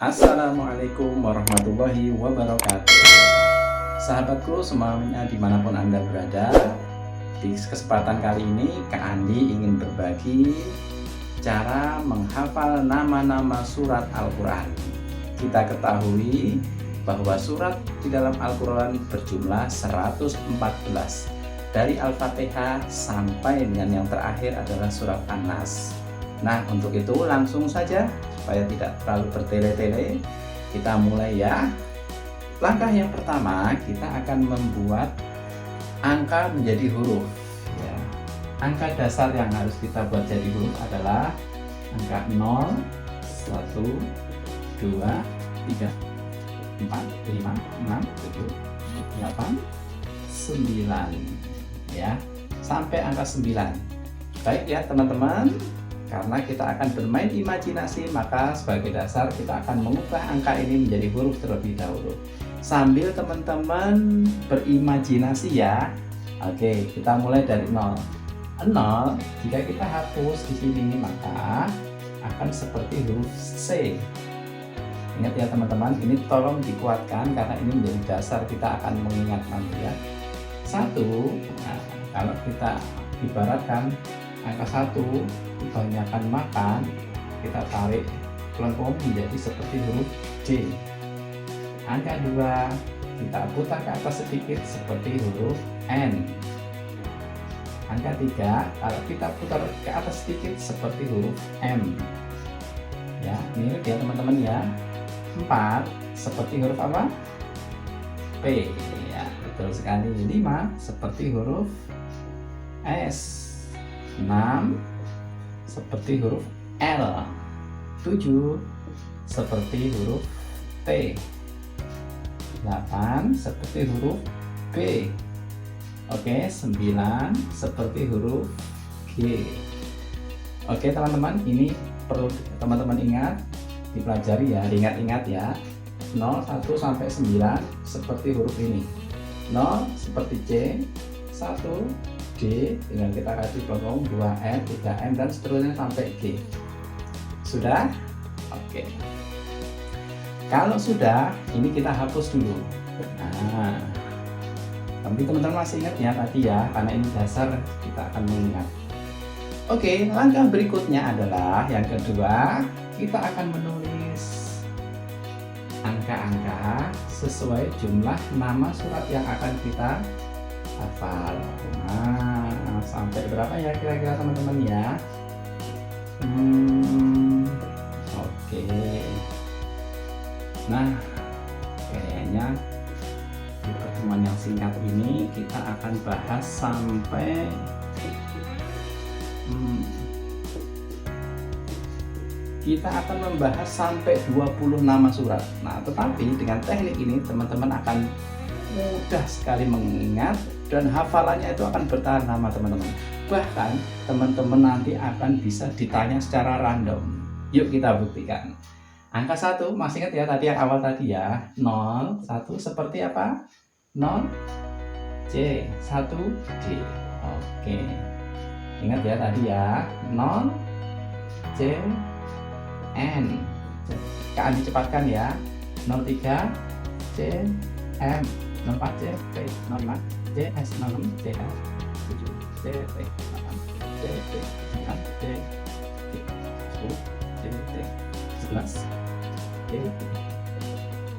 Assalamualaikum warahmatullahi wabarakatuh. Sahabatku semuanya dimanapun Anda berada, di kesempatan kali ini Kak Andi ingin berbagi cara menghafal nama-nama surat Al-Quran. Kita ketahui bahwa surat di dalam Al-Quran berjumlah 114, dari Al-Fatihah sampai dengan yang terakhir adalah surat An-Nas. Nah, untuk itu langsung saja supaya tidak terlalu bertele-tele, kita mulai ya. Langkah yang pertama, kita akan membuat angka menjadi huruf ya. Angka dasar yang harus kita buat jadi huruf adalah angka 0, 1, 2, 3, 4, 5, 6, 7, 8, 9 ya, sampai angka 9. Baik ya teman-teman, karena kita akan bermain imajinasi, maka sebagai dasar kita akan mengubah angka ini menjadi huruf terlebih dahulu. Sambil teman-teman berimajinasi ya. Oke, kita mulai dari 0. 0 jika kita hapus di sini maka akan seperti huruf C. Ingat ya teman-teman, ini tolong dikuatkan karena ini menjadi dasar kita akan mengingat nanti ya. 1, nah, kalau kita ibaratkan angka 1 kebanyakan makan, kita tarik pelengkung menjadi seperti huruf D. Angka 2 kita putar ke atas sedikit seperti huruf N. Angka 3 kalau kita putar ke atas sedikit seperti huruf M ya, mirip ya teman-teman ya. 4 seperti huruf apa? P ya, betul sekali. 5 seperti huruf S. 6 seperti huruf L. 7 seperti huruf T. 8 seperti huruf B. Oke, 9 seperti huruf G. Oke teman-teman, ini perlu teman-teman ingat, dipelajari ya, diingat-ingat ya. 0, 1 sampai 9 seperti huruf ini. 0 seperti C, 1 D, tinggal kita kasih pelengkung 2M, 3M dan seterusnya sampai G. Sudah? Oke. Kalau sudah, ini kita hapus dulu. Nah, tapi teman-teman masih ingat ya tadi ya, karena ini dasar kita akan mengingat. Oke, langkah berikutnya adalah yang kedua, kita akan menulis angka-angka sesuai jumlah nama surat yang akan kita hafal. Nah, sampai berapa ya kira-kira teman-teman ya? Oke. Nah, kayaknya di pertemuan yang singkat ini kita akan bahas sampai kita akan membahas sampai 20 nama surat. Nah, tetapi dengan teknik ini teman-teman akan mudah sekali mengingat dan hafalannya itu akan bertahan lama teman-teman. Bahkan teman-teman nanti akan bisa ditanya secara random. Yuk kita buktikan. Angka 1 masih ingat ya tadi yang awal tadi ya. 0, 1 seperti apa? 0 C, 1 D. Oke. Ingat ya tadi ya. 0 C N. Kak Andi cepatkan ya. 03 C M, 04 C P, 05 C S, 06 C L, 7 C T, 8 C T, 9 C T, 10 C T, 11 C T,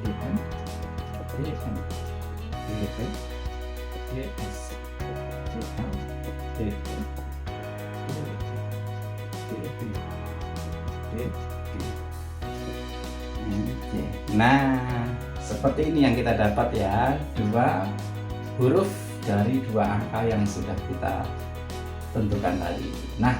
M, C M, C T, C S, C L, C T, C T, C T. Nah, seperti ini yang kita dapat ya, dua huruf dari dua angka yang sudah kita tentukan tadi. Nah,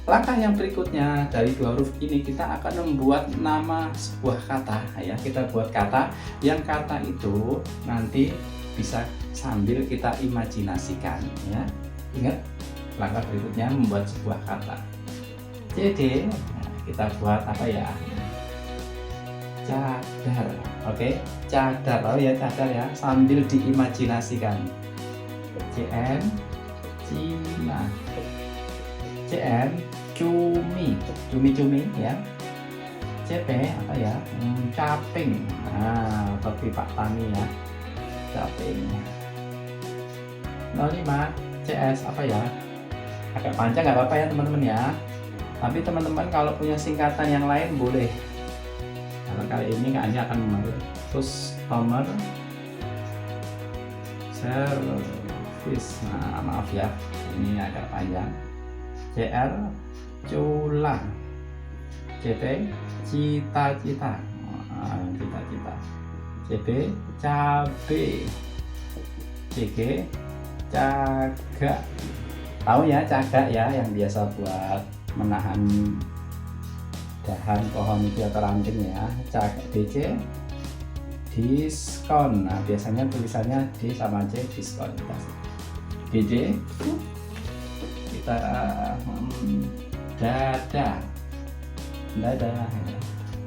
langkah yang berikutnya dari dua huruf ini kita akan membuat nama sebuah kata ya. Kita buat kata, yang kata itu nanti bisa sambil kita imajinasikan ya. Ingat, langkah berikutnya membuat sebuah kata. Jadi, kita buat apa ya? Cadar. Oke, cadar. Oh ya, cadar ya, sambil diimajinasikan. CN Cina, CN cumi, cumi-cumi ya. CP apa ya? Caping. Nah, seperti Pak Tani ya. Caping. 05 CS apa ya? Agak panjang nggak apa-apa ya teman-teman ya. Tapi teman-teman kalau punya singkatan yang lain boleh. Karena kali ini Kak Andi akan memanggil customer service. Nah, maaf ya, ini agak panjang. CR Cula, CT cita-cita, cita-cita, CB cabe, CG cagak. Tahu ya cagak ya, yang biasa buat menahan dahan pohon itu atau ranting ya. Cagak. DC diskon. Nah, biasanya tulisannya D sama C, diskon. DD kita dada,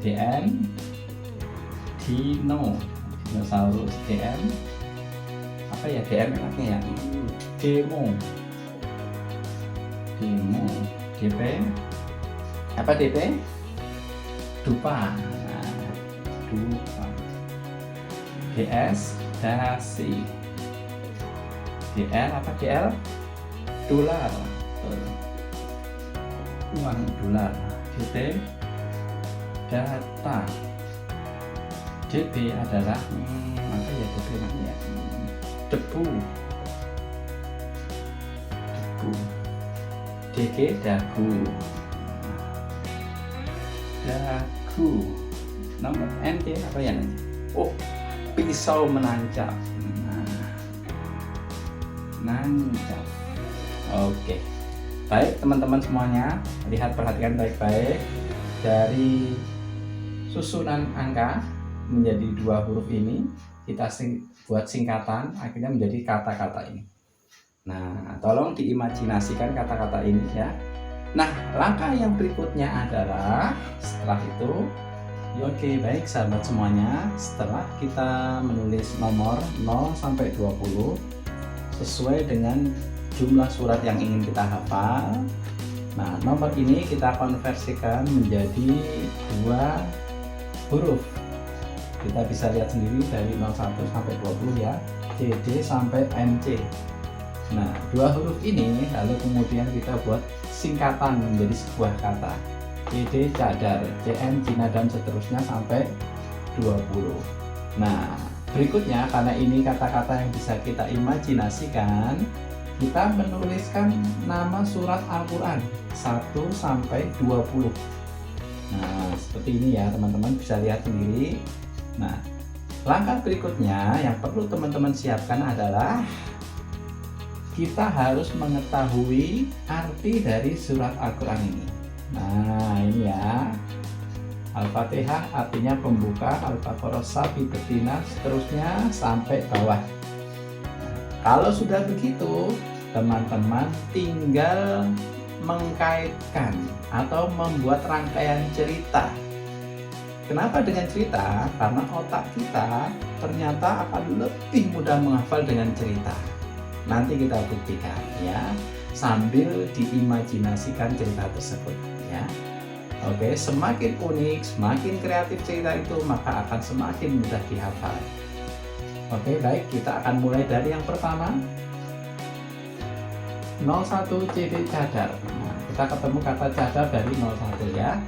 DN dino, dinosaurus. DM apa ya, DM enaknya ya, demo, DP apa, DP dupa. Nah, dupa. DS dasi. DR apa, DL dolar, uang dolar. DT data. DB adalah apa ya, DB namanya debu. DG dagu. Nomor NC apa ya nanti? Oh, pisau menancap. Nancap. Oke. Baik teman-teman semuanya, perhatikan baik-baik. Dari susunan angka menjadi 2 huruf ini kita buat singkatan, akhirnya menjadi kata-kata ini. Nah, tolong diimajinasikan kata-kata ini ya. Nah, langkah yang berikutnya adalah setelah itu, oke, baik sahabat semuanya, setelah kita menulis nomor 0 sampai 20 sesuai dengan jumlah surat yang ingin kita hafal. Nah, nomor ini kita konversikan menjadi 2 huruf. Kita bisa lihat sendiri dari 01 sampai 20 ya, CD sampai NC. Nah, 2 huruf ini lalu kemudian kita buat singkatan menjadi sebuah kata. CD cadar, CN Cina, dan seterusnya sampai 20. Nah, berikutnya karena ini kata-kata yang bisa kita imajinasikan, kita menuliskan nama surat Al-Quran 1 sampai 20. Nah, seperti ini ya teman-teman, bisa lihat sendiri. Nah, langkah berikutnya yang perlu teman-teman siapkan adalah kita harus mengetahui arti dari surat Al-Quran ini. Nah, ini ya, Al-Fatihah artinya pembuka, Al-Baqarah sapi betina, seterusnya sampai bawah. Kalau sudah begitu, teman-teman tinggal mengkaitkan atau membuat rangkaian cerita. Kenapa dengan cerita? Karena otak kita ternyata akan lebih mudah menghafal dengan cerita. Nanti kita buktikan ya, sambil diimajinasikan cerita tersebut ya. Oke, semakin unik, semakin kreatif cerita itu, maka akan semakin mudah dihafal. Oke, baik, kita akan mulai dari yang pertama. 01 CD cadar. Nah, kita ketemu kata cadar dari 01 ya.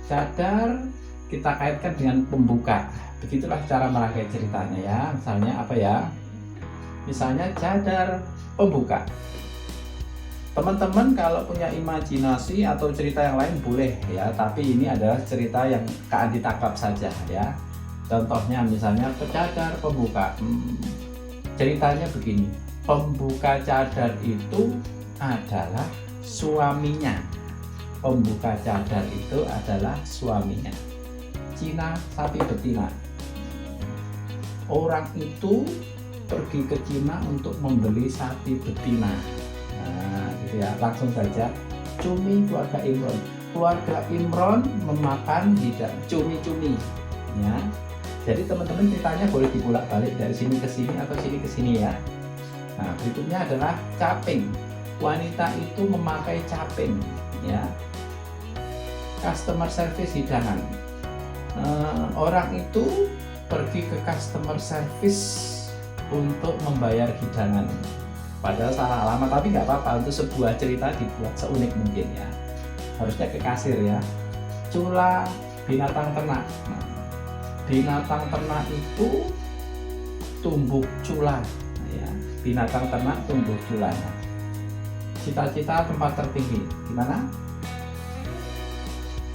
Cadar kita kaitkan dengan pembuka. Begitulah cara merangkai ceritanya ya. Misalnya apa ya? Misalnya cadar pembuka. Teman-teman kalau punya imajinasi atau cerita yang lain boleh ya, tapi ini adalah cerita yang Kak Andi tangkap saja ya. Contohnya misalnya cadar pembuka. Ceritanya begini. Pembuka cadar itu adalah suaminya. Pembuka cadar itu adalah suaminya. Cina sapi betina. Orang itu pergi ke Cina untuk membeli sapi betina. Nah, gitu ya. Langsung saja. Cumi keluarga Imron. Keluarga Imron memakan tidak cumi-cumi. Ya. Jadi teman-teman ceritanya boleh dibolak-balik dari sini ke sini atau sini ke sini ya. Nah, berikutnya adalah caping. Wanita itu memakai caping ya. Customer service hidangan. orang itu pergi ke customer service untuk membayar hidangan. Padahal salah alamat, tapi nggak apa-apa, untuk sebuah cerita dibuat seunik mungkin ya. Harusnya ke kasir ya. Cula binatang ternak. Nah, binatang ternak itu tumbuh cula. Nah, ya. Binatang ternak tumbuh cula. Nah, cita-cita tempat tertinggi gimana?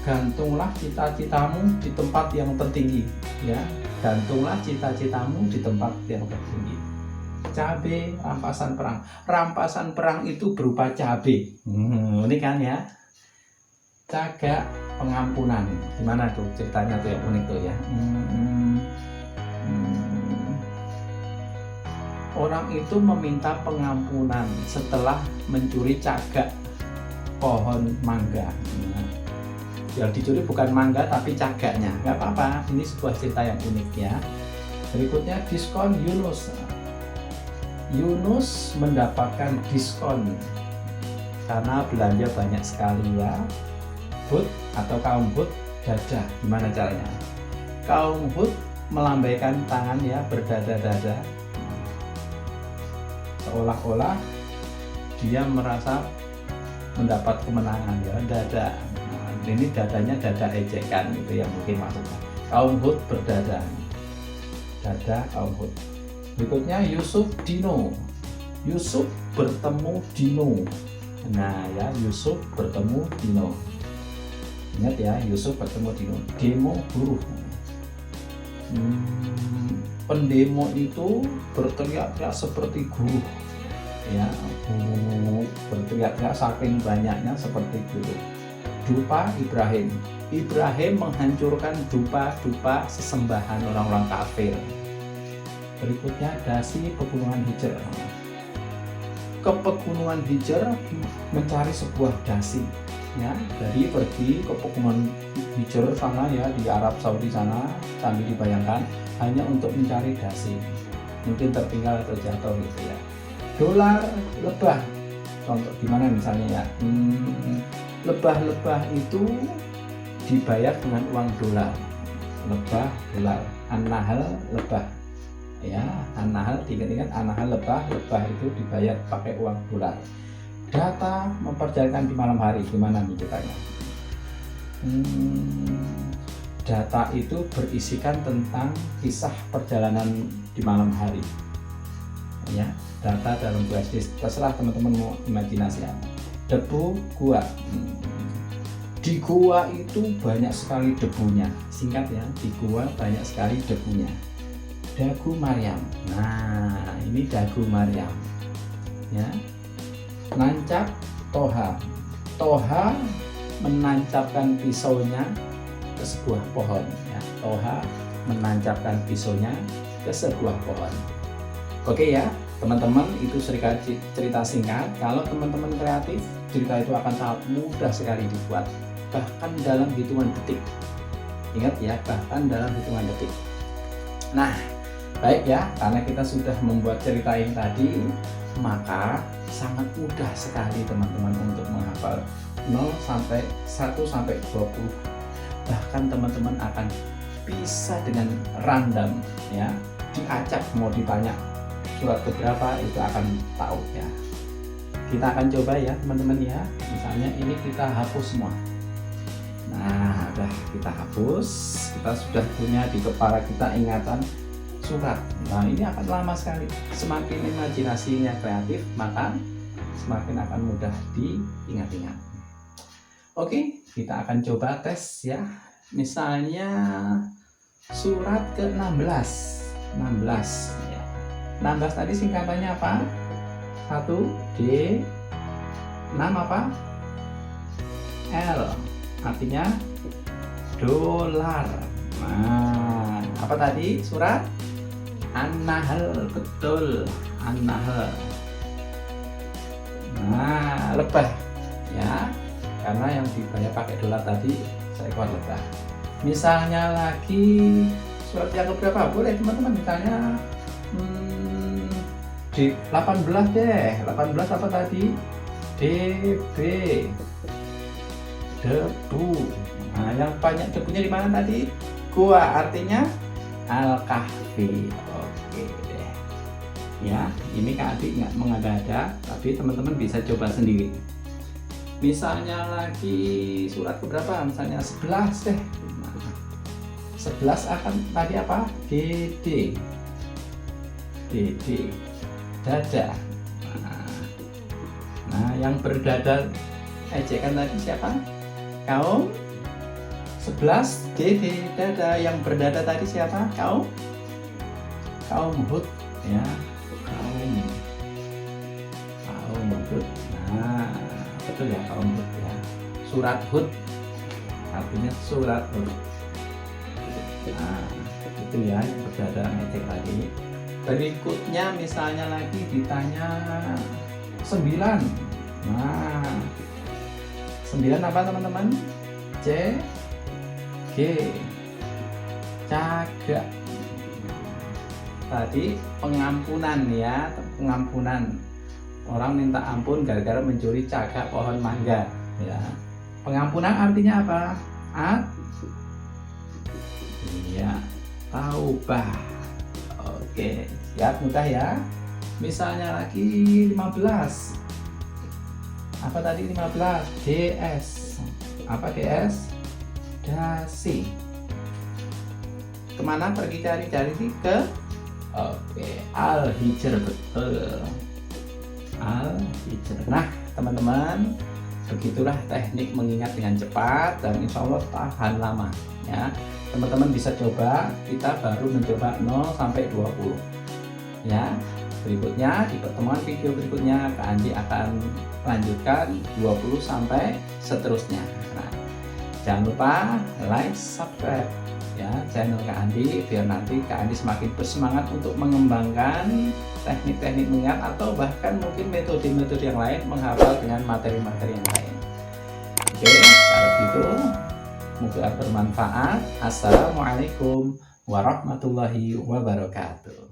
Gantunglah cita-citamu di tempat yang tertinggi ya. Gantunglah cita-citamu di tempat yang tertinggi. Cabe rampasan perang. Rampasan perang itu berupa cabe. Ini kan ya. Cagak pengampunan. Gimana tuh ceritanya tuh yang unik tuh ya. Orang itu meminta pengampunan setelah mencuri cagak pohon mangga. Yang dicuri bukan mangga tapi cagaknya. Nggak apa-apa, ini sebuah cerita yang unik ya. Berikutnya diskon Yunus. Yunus mendapatkan diskon karena belanja banyak sekali ya. Hud atau kaum Hud dada. Gimana caranya? Kaum Hud melambaikan tangan ya, berdada-dada. Seolah-olah dia merasa mendapat kemenangan ya, dada. Ini dadanya dada ejekan gitu ya mungkin maksudnya. Kaum Hud berdada, dada kaum Hud. Berikutnya Yusuf Dino. Yusuf bertemu Dino. Nah ya, Yusuf bertemu Dino. Ingat ya, Yusuf bertemu Dino. Demo buruh. Pendemo itu berteriak-teriak seperti guru ya, berteriak-teriak saking banyaknya seperti guru. Dupa Ibrahim. Ibrahim menghancurkan dupa-dupa sesembahan orang-orang kafir. Berikutnya dasi pegunungan Hijr. Ke pegunungan Hijr mencari sebuah dasi ya, dari pergi ke pegunungan Hijr sana ya, di Arab Saudi sana, sambil dibayangkan hanya untuk mencari dasi. Mungkin tertinggal atau jatuh gitu ya. Dolar lebah. Contoh gimana misalnya ya, lebah-lebah itu dibayar dengan uang dolar. Lebah dolar. An-Nahl lebah ya, An-Nahl, diingat-ingat An-Nahl lebah itu dibayar pakai uang dolar. Data memperjalankan di malam hari, gimana nih ceritanya? Data itu berisikan tentang kisah perjalanan di malam hari ya. Data dalam flashdisk, terserah teman-teman mau imajinasi apa. Debu gua. Di gua itu banyak sekali debunya. Singkat ya, di gua banyak sekali debunya. Dagu Maryam. Nah, ini dagu Maryam. Ya. Nancap Toha. Toha menancapkan pisaunya ke sebuah pohon. Ya. Toha menancapkan pisaunya ke sebuah pohon. Oke ya, teman-teman, itu cerita singkat. Kalau teman-teman kreatif, cerita itu akan sangat mudah sekali dibuat, bahkan dalam hitungan detik. Ingat ya, bahkan dalam hitungan detik. Nah, baik ya, karena kita sudah membuat cerita ini tadi, maka sangat mudah sekali teman-teman untuk menghafal 0 sampai 1 sampai 20. Bahkan teman-teman akan bisa dengan random ya, diacak mau ditanya surat keberapa itu akan tahu ya. Kita akan coba ya teman-teman ya. Misalnya ini kita hapus semua. Nah, udah kita hapus. Kita sudah punya di kepala kita ingatan surat. Nah, ini akan lama sekali. Semakin imajinasinya kreatif, maka semakin akan mudah diingat-ingat. Oke, kita akan coba tes ya. Misalnya surat ke-16. 16 ya. 16 tadi singkatannya apa? 1 D, 6 apa? L, artinya dolar. Nah, apa tadi surat? An-Nahl, betul, An-Nahl. Nah, lebah ya, karena yang dibayar pakai dolar tadi seekor lebah. Misalnya lagi surat yang keberapa? Boleh teman-teman, misalnya di 18 deh. 18 apa tadi? DB, debu. Nah, yang banyak debunya di mana tadi? Gua artinya Al-Kahfi. Oke deh. Ya, ini Kak Adi nggak mengada-ada, tapi teman-teman bisa coba sendiri. Misalnya lagi surat keberapa? Misalnya 11 deh. Nah, 11 akan tadi apa? DD. DD. Dada. Nah, yang berdada ejekan tadi siapa? Kaum 11 DD dada. Yang berdada tadi siapa? Kaum Hud ya. Kaum Hud. Nah, betul ya, kaum Hud ya. Surat Hud artinya surat Hud. Nah, itu ya yang berdada ejek tadi. Berikutnya misalnya lagi ditanya 9. Nah, 9 apa teman-teman? C G. Cagak. Tadi pengampunan ya, pengampunan. Orang minta ampun gara-gara mencuri cagak pohon mangga ya. Pengampunan artinya apa? Iya, taubah. Oke, siap, mudah ya. Misalnya lagi 15. Apa tadi 15? DS. Apa DS? Dasi. Kemana pergi cari-cari ke? Oke, Al-Hijr, betul. Al-Hijr. Nah, teman-teman, begitulah teknik mengingat dengan cepat dan insya Allah tahan lama ya. Teman-teman bisa coba, kita baru mencoba 0 sampai 20 ya. Berikutnya di pertemuan video berikutnya Kak Andi akan lanjutkan 20 sampai seterusnya. Nah, jangan lupa like, subscribe ya channel Kak Andi biar nanti Kak Andi semakin bersemangat untuk mengembangkan teknik-teknik mengingat atau bahkan mungkin metode-metode yang lain menghafal dengan materi-materi yang lain. Oke, kalau gitu semoga bermanfaat. Assalamualaikum warahmatullahi wabarakatuh.